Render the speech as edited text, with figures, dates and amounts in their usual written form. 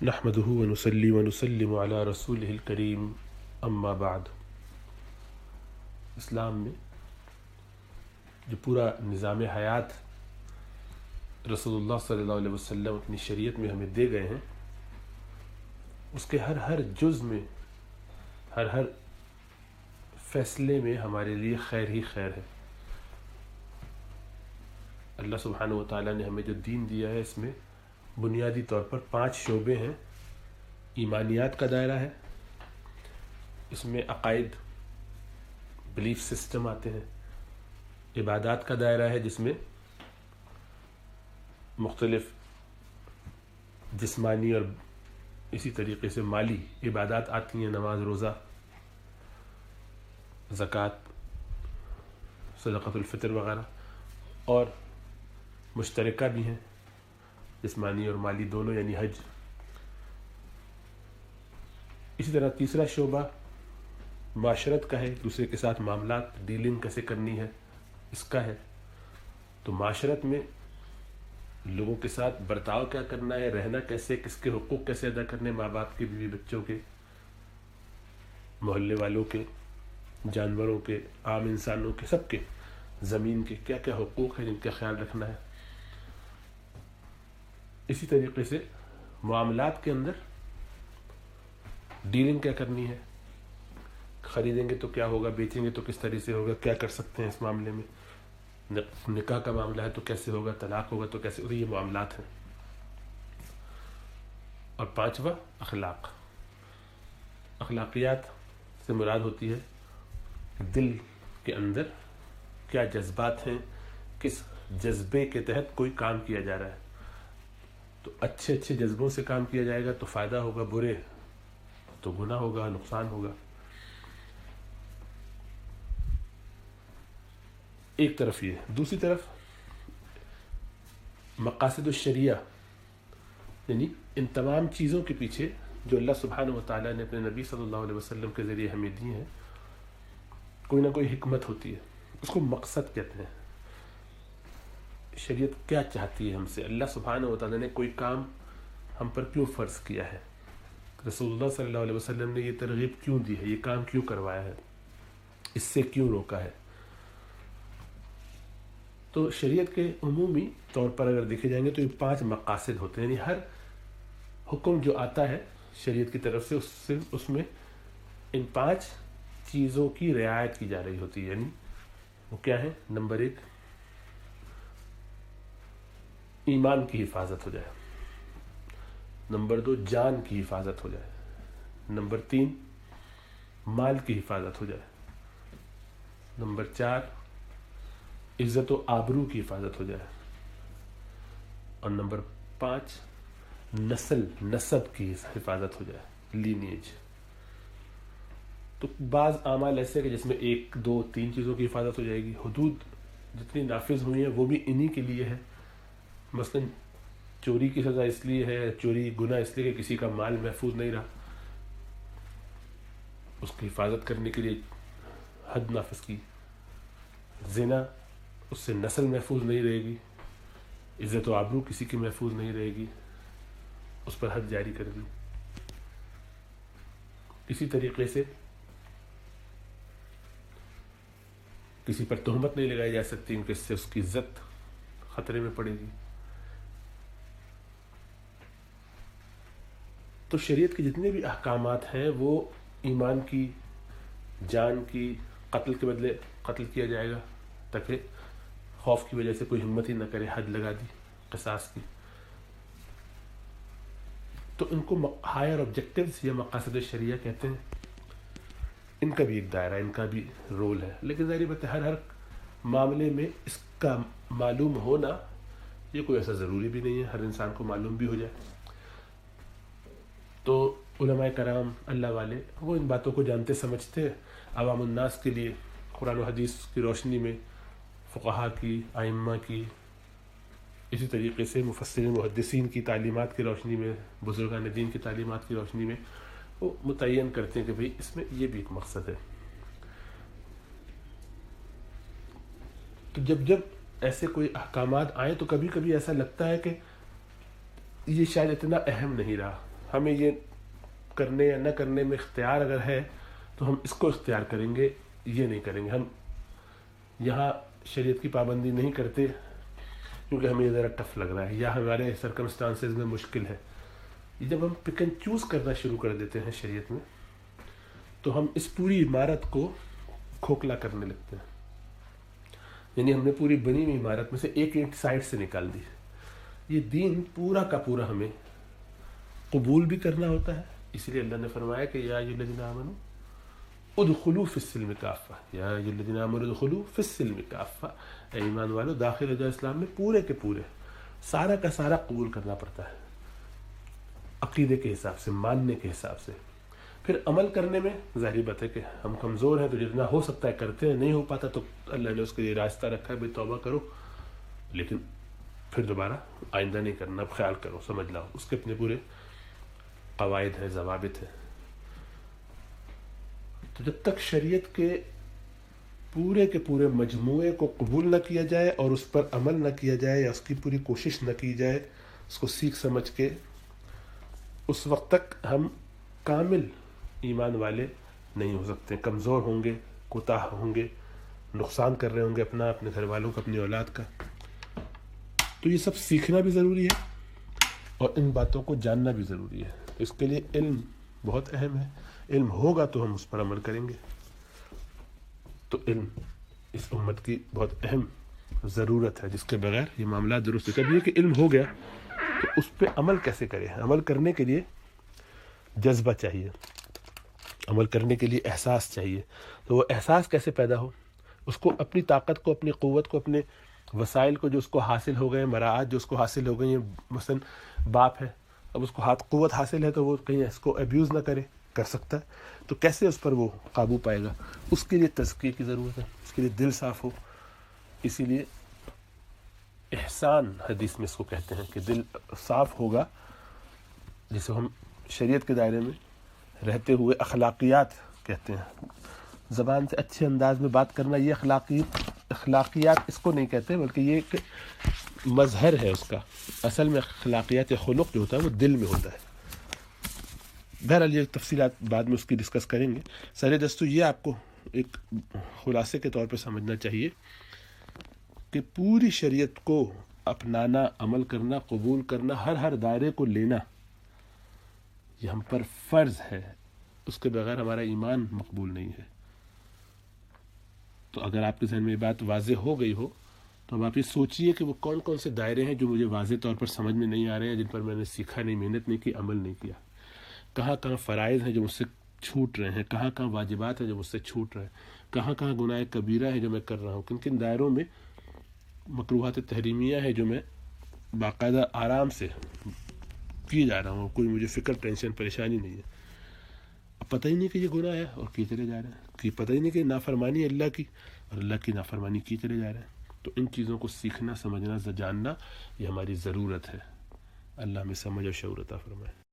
نحمده ونصلي ونسلم على رسوله الكريم اما بعد۔ اسلام میں جو پورا نظام حیات رسول اللہ صلی اللہ علیہ وسلم اپنی شریعت میں ہمیں دے گئے ہیں، اس کے ہر جز میں، ہر فیصلے میں ہمارے لیے خیر ہی خیر ہے۔ اللہ سبحانہ و تعالیٰ نے ہمیں جو دین دیا ہے، اس میں بنیادی طور پر 5 شعبے ہیں۔ ایمانیات کا دائرہ ہے، اس میں عقائد، بلیف سسٹم آتے ہیں۔ عبادات کا دائرہ ہے، جس میں مختلف جسمانی اور اسی طریقے سے مالی عبادات آتی ہیں، نماز، روزہ، زکوٰۃ، صدقۃ الفطر وغیرہ، اور مشترکہ بھی ہیں، جسمانی اور مالی دونوں، یعنی حج۔ اسی طرح تیسرا شعبہ معاشرت کا ہے، ایک دوسرے کے ساتھ معاملات، ڈیلنگ کیسے کرنی ہے، اس کا ہے۔ تو معاشرت میں لوگوں کے ساتھ برتاؤ کیا کرنا ہے، رہنا کیسے، کس کے حقوق کیسے ادا کرنے، ماں باپ کے، بیوی بچوں کے، محلے والوں کے، جانوروں کے، عام انسانوں کے، سب کے، زمین کے کیا کیا حقوق ہیں جن کا خیال رکھنا ہے۔ اسی طریقے سے معاملات کے اندر ڈیلنگ کیا کرنی ہے، خریدیں گے تو کیا ہوگا، بیچیں گے تو کس طرح سے ہوگا، کیا کر سکتے ہیں اس معاملے میں، نکاح کا معاملہ ہے تو کیسے ہوگا، طلاق ہوگا تو کیسے ہوگا، یہ معاملات ہیں۔ اور 5واں اخلاق۔ اخلاقیات سے مراد ہوتی ہے دل کے اندر کیا جذبات ہیں، کس جذبے کے تحت کوئی کام کیا جا رہا ہے۔ تو اچھے جذبوں سے کام کیا جائے گا تو فائدہ ہوگا، برے تو گناہ ہوگا، نقصان ہوگا۔ ایک طرف یہ، دوسری طرف مقاصد الشریعہ، یعنی ان تمام چیزوں کے پیچھے جو اللہ سبحانہ و تعالیٰ نے اپنے نبی صلی اللہ علیہ وسلم کے ذریعے ہمیں دی ہیں، کوئی نہ کوئی حکمت ہوتی ہے، اس کو مقصد کہتے ہیں۔ شریعت کیا چاہتی ہے ہم سے، اللہ سبحانہ و تعالیٰ نے کوئی کام ہم پر کیوں فرض کیا ہے، رسول اللہ صلی اللہ علیہ وسلم نے یہ ترغیب کیوں دی ہے، یہ کام کیوں کروایا ہے، اس سے کیوں روکا ہے۔ تو شریعت کے عمومی طور پر اگر دیکھے جائیں گے تو یہ 5 مقاصد ہوتے ہیں، یعنی ہر حکم جو آتا ہے شریعت کی طرف سے اس میں ان 5 چیزوں کی رعایت کی جا رہی ہوتی ہے۔ یعنی وہ کیا ہے؟ نمبر 1، ایمان کی حفاظت ہو جائے۔ نمبر 2، جان کی حفاظت ہو جائے۔ نمبر 3، مال کی حفاظت ہو جائے۔ نمبر 4، عزت و آبرو کی حفاظت ہو جائے۔ اور نمبر 5، نسب کی حفاظت ہو جائے، لینیج۔ تو بعض اعمال ایسے کہ جس میں 1، 2، 3 چیزوں کی حفاظت ہو جائے گی۔ حدود جتنی نافذ ہوئی ہیں وہ بھی انہی کے لیے ہے۔ مثلا چوری کی سزا اس لیے ہے، چوری گناہ اس لیے کہ کسی کا مال محفوظ نہیں رہا، اس کی حفاظت کرنے کے لیے حد نافذ کی۔ زنا، اس سے نسل محفوظ نہیں رہے گی، عزت و آبرو کسی کی محفوظ نہیں رہے گی، اس پر حد جاری کر دی۔ اسی طریقے سے کسی پر تہمت نہیں لگائی جا سکتی کیونکہ اس سے اس کی عزت خطرے میں پڑے گی۔ تو شریعت کے جتنے بھی احکامات ہیں وہ ایمان کی، جان کی، قتل کے بدلے قتل کیا جائے گا تاکہ خوف کی وجہ سے کوئی ہمت ہی نہ کرے، حد لگا دی قصاص کی۔ تو ان کو ہائر آبجیکٹیوز یا مقاصد شریعہ کہتے ہیں۔ ان کا بھی ایک دائرہ، ان کا بھی رول ہے، لیکن ظاہر بات ہے ہر معاملے میں اس کا معلوم ہونا یہ کوئی ایسا ضروری بھی نہیں ہے، ہر انسان کو معلوم بھی ہو جائے۔ تو علماء کرام، اللہ والے، وہ ان باتوں کو جانتے سمجھتے ہیں۔ عوام الناس کے لیے قرآن و حدیث کی روشنی میں، فقہاء کی، ائمہ کی، اسی طریقے سے مفسرین محدثین کی تعلیمات کی روشنی میں، بزرگان دین کی تعلیمات کی روشنی میں وہ متعین کرتے ہیں کہ بھئی اس میں یہ بھی ایک مقصد ہے۔ تو جب ایسے کوئی احکامات آئیں تو کبھی کبھی ایسا لگتا ہے کہ یہ شاید اتنا اہم نہیں رہا، ہمیں یہ کرنے یا نہ کرنے میں اختیار اگر ہے تو ہم اس کو اختیار کریں گے، یہ نہیں کریں گے. ہم یہاں شریعت کی پابندی نہیں کرتے کیونکہ ہمیں یہ ذرا ٹف لگ رہا ہے یا ہمارے سرکمسٹانسز میں مشکل ہے. جب ہم پک اینڈ چوز کرنا شروع کر دیتے ہیں شریعت میں تو ہم اس پوری عمارت کو کھوکھلا کرنے لگتے ہیں. یعنی ہم نے پوری بنی ہوئی عمارت میں سے ایک اینٹ سائڈ سے نکال دی. یہ دین پورا کا پورا ہمیں قبول بھی کرنا ہوتا ہے. اسی لیے اللہ نے فرمایا کہ یا ایھا الذین آمنوا ادخلوا فی السلم کافہ، یا ایھا الذین آمنوا ادخلوا فی السلم کافہ، اے ایمان والو داخل ہو جاؤ اسلام میں پورے کے پورے. سارا کا سارا قبول کرنا پڑتا ہے عقیدے کے حساب سے، ماننے کے حساب سے. پھر عمل کرنے میں ظاہری بات ہے کہ ہم کمزور ہیں تو جتنا ہو سکتا ہے کرتے ہیں، نہیں ہو پاتا تو اللہ نے اس کے لیے راستہ رکھا ہے، بھائی توبہ کرو لیکن پھر دوبارہ آئندہ نہیں کرنا، اب خیال کرو، سمجھ لاؤ. اس کے اپنے پورے قواعد ہیں، ضوابط ہیں. تو جب تک شریعت کے پورے مجموعے کو قبول نہ کیا جائے اور اس پر عمل نہ کیا جائے یا اس کی پوری کوشش نہ کی جائے اس کو سیکھ سمجھ کے، اس وقت تک ہم کامل ایمان والے نہیں ہو سکتے. کمزور ہوں گے، کوتاہ ہوں گے، نقصان کر رہے ہوں گے اپنا، اپنے گھر والوں کا، اپنی اولاد کا. تو یہ سب سیکھنا بھی ضروری ہے اور ان باتوں کو جاننا بھی ضروری ہے. اس کے لیے علم بہت اہم ہے. علم ہوگا تو ہم اس پر عمل کریں گے. تو علم اس امت کی بہت اہم ضرورت ہے جس کے بغیر یہ معاملات درست ہے. کبھی یہ کہ علم ہو گیا تو اس پہ عمل کیسے کریں؟ عمل کرنے کے لیے جذبہ چاہیے، عمل کرنے کے لیے احساس چاہیے. تو وہ احساس کیسے پیدا ہو؟ اس کو اپنی طاقت کو، اپنی قوت کو، اپنے وسائل کو جو اس کو حاصل ہو گئے، مراعات جو اس کو حاصل ہو گئی ہیں، مثلا باپ ہے، اب اس کو قوت حاصل ہے تو وہ کہیں اس کو ابیوز نہ کرے، کر سکتا ہے. تو کیسے اس پر وہ قابو پائے گا؟ اس کے لیے تزکیے کی ضرورت ہے، اس کے لیے دل صاف ہو. اسی لیے احسان حدیث میں اس کو کہتے ہیں کہ دل صاف ہوگا، جسے ہم شریعت کے دائرے میں رہتے ہوئے اخلاقیات کہتے ہیں. زبان سے اچھے انداز میں بات کرنا، یہ اخلاقیات اس کو نہیں کہتے بلکہ یہ ایک مظہر ہے اس کا. اصل میں اخلاقیات یا خلق جو ہوتا ہے وہ دل میں ہوتا ہے. بہرحال یہ تفصیلات بعد میں اس کی ڈسکس کریں گے. سر دستو یہ آپ کو ایک خلاصے کے طور پہ سمجھنا چاہیے کہ پوری شریعت کو اپنانا، عمل کرنا، قبول کرنا، ہر دائرے کو لینا یہ ہم پر فرض ہے. اس کے بغیر ہمارا ایمان مقبول نہیں ہے. تو اگر آپ کے ذہن میں یہ بات واضح ہو گئی ہو تو اب آپ یہ سوچئے کہ وہ کون کون سے دائرے ہیں جو مجھے واضح طور پر سمجھ میں نہیں آ رہے ہیں، جن پر میں نے سیکھا نہیں، محنت نہیں کی، عمل نہیں کیا. کہاں کہاں فرائض ہیں جو مجھ سے چھوٹ رہے ہیں، کہاں کہاں واجبات ہیں جو مجھ سے چھوٹ رہے ہیں، کہاں کہاں گناہ کبیرہ ہے جو میں کر رہا ہوں، کن کن دائروں میں مکروہات تحریمیہ ہے جو میں باقاعدہ آرام سے کیے جا رہا ہوں، کوئی مجھے فکر، ٹینشن، پریشانی نہیں ہے. اب پتہ ہی نہیں کہ یہ گناہ ہے اور کی چلے جا رہے ہیں، کہ پتہ ہی نہیں کہ نافرمانی ہے اللہ کی اور اللہ کی نافرمانی کی چلے جا رہے ہیں. تو ان چیزوں کو سیکھنا، سمجھنا، جاننا یہ ہماری ضرورت ہے. اللہ ہمیں سمجھ اور شعور عطا فرمائے.